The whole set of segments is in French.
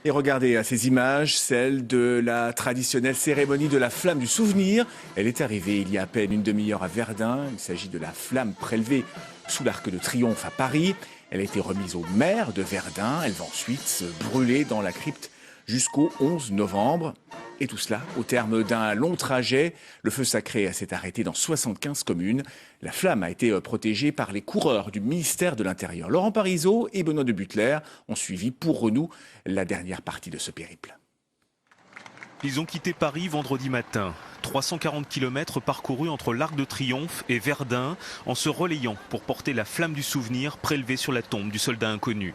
Et regardez à ces images, celle de la traditionnelle cérémonie de la flamme du souvenir. Elle est arrivée il y a à peine une demi-heure à Verdun. Il s'agit de la flamme prélevée sous l'Arc de Triomphe à Paris. Elle a été remise au maire de Verdun. Elle va ensuite se brûler dans la crypte jusqu'au 11 novembre. Et tout cela au terme d'un long trajet. Le feu sacré s'est arrêté dans 75 communes. La flamme a été protégée par les coureurs du ministère de l'Intérieur. Laurent Parisot et Benoît de Butler ont suivi pour nous la dernière partie de ce périple. Ils ont quitté Paris vendredi matin. 340 km parcourus entre l'Arc de Triomphe et Verdun en se relayant pour porter la flamme du souvenir prélevée sur la tombe du soldat inconnu.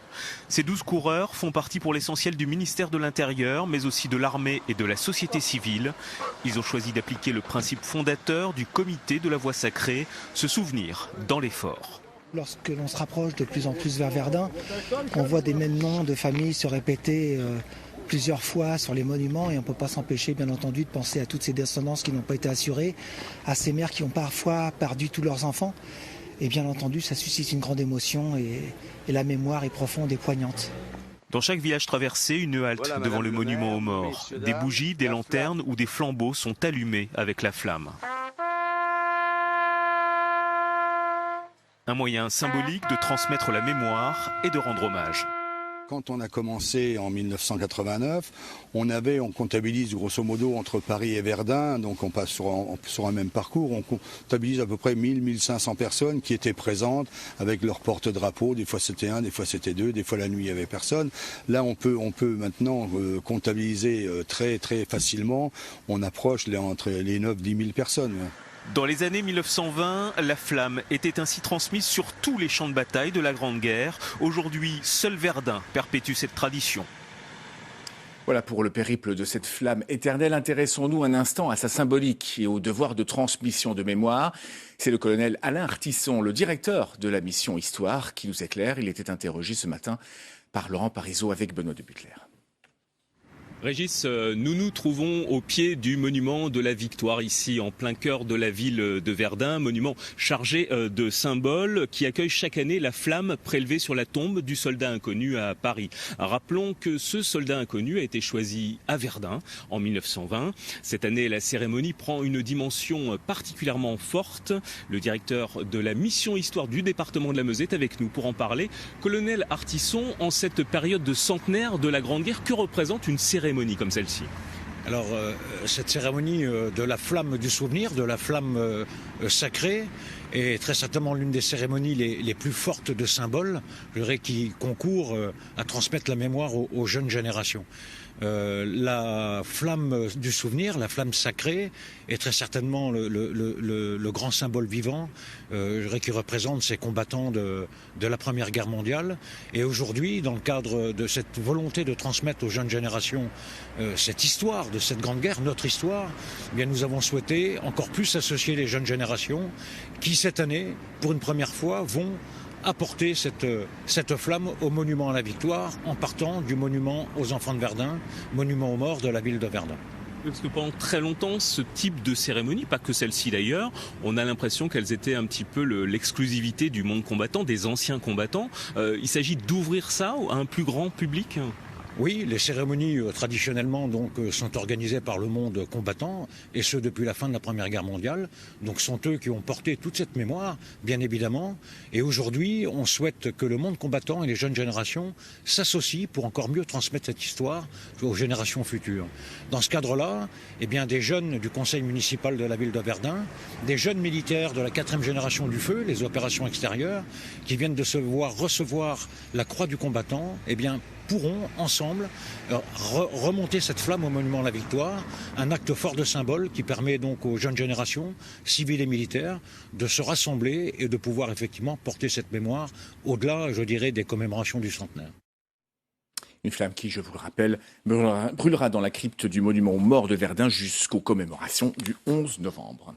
Ces 12 coureurs font partie pour l'essentiel du ministère de l'Intérieur, mais aussi de l'armée et de la société civile. Ils ont choisi d'appliquer le principe fondateur du comité de la voie sacrée, se souvenir dans l'effort. Lorsque l'on se rapproche de plus en plus vers Verdun, on voit des mêmes noms de familles se répéter plusieurs fois sur les monuments et on ne peut pas s'empêcher bien entendu de penser à toutes ces descendances qui n'ont pas été assurées, à ces mères qui ont parfois perdu tous leurs enfants. Et bien entendu, ça suscite une grande émotion et la mémoire est profonde et poignante. Dans chaque village traversé, une halte devant le monument aux morts. Des bougies, des lanternes ou des flambeaux sont allumés avec la flamme. Un moyen symbolique de transmettre la mémoire et de rendre hommage. Quand on a commencé en 1989, on comptabilise grosso modo entre Paris et Verdun, donc on passe sur un même parcours, on comptabilise à peu près 1000-1500 personnes qui étaient présentes avec leur porte-drapeau. Des fois c'était un, des fois c'était deux, des fois la nuit il n'y avait personne. Là on peut maintenant comptabiliser très très facilement, on approche entre les 9-10 000 personnes. Dans les années 1920, la flamme était ainsi transmise sur tous les champs de bataille de la Grande Guerre. Aujourd'hui, seul Verdun perpétue cette tradition. Voilà pour le périple de cette flamme éternelle. Intéressons-nous un instant à sa symbolique et au devoir de transmission de mémoire. C'est le colonel Alain Artisson, le directeur de la mission Histoire, qui nous éclaire. Il était interrogé ce matin par Laurent Parisot avec Benoît de Butler. Régis, nous nous trouvons au pied du monument de la Victoire, ici en plein cœur de la ville de Verdun, monument chargé de symboles qui accueille chaque année la flamme prélevée sur la tombe du soldat inconnu à Paris. Rappelons que ce soldat inconnu a été choisi à Verdun en 1920. Cette année, la cérémonie prend une dimension particulièrement forte. Le directeur de la mission Histoire du département de la Meuse est avec nous pour en parler. Colonel Artisson, en cette période de centenaire de la Grande Guerre, que représente une cérémonie comme celle-ci? Alors, cette cérémonie de la flamme du souvenir, de la flamme sacrée, est très certainement l'une des cérémonies les plus fortes de symboles, je dirais, qui concourent à transmettre la mémoire aux jeunes générations. La flamme du souvenir, la flamme sacrée, est très certainement le grand symbole vivant, je dirais, qui représente ces combattants de la Première Guerre mondiale. Et aujourd'hui, dans le cadre de cette volonté de transmettre aux jeunes générations cette histoire de cette Grande Guerre, notre histoire, eh bien, nous avons souhaité encore plus associer les jeunes générations qui, cette année, pour une première fois, vont apporter cette flamme au monument à la Victoire en partant du monument aux enfants de Verdun, monument aux morts de la ville de Verdun. Parce que pendant très longtemps, ce type de cérémonie, pas que celle-ci d'ailleurs, on a l'impression qu'elles étaient un petit peu l'exclusivité du monde combattant, des anciens combattants. Il s'agit d'ouvrir ça à un plus grand public ? Oui, les cérémonies traditionnellement sont organisées par le monde combattant, et ce depuis la fin de la Première Guerre mondiale. Donc sont eux qui ont porté toute cette mémoire, bien évidemment. Et aujourd'hui, on souhaite que le monde combattant et les jeunes générations s'associent pour encore mieux transmettre cette histoire aux générations futures. Dans ce cadre-là, eh bien, des jeunes du conseil municipal de la ville de Verdun, des jeunes militaires de la 4e génération du feu, les opérations extérieures, qui viennent de se voir recevoir la croix du combattant, eh bien, pourront ensemble remonter cette flamme au monument à la Victoire, un acte fort de symbole qui permet donc aux jeunes générations, civiles et militaires, de se rassembler et de pouvoir effectivement porter cette mémoire au-delà, je dirais, des commémorations du centenaire. Une flamme qui, je vous le rappelle, brûlera dans la crypte du monument aux morts de Verdun jusqu'aux commémorations du 11 novembre.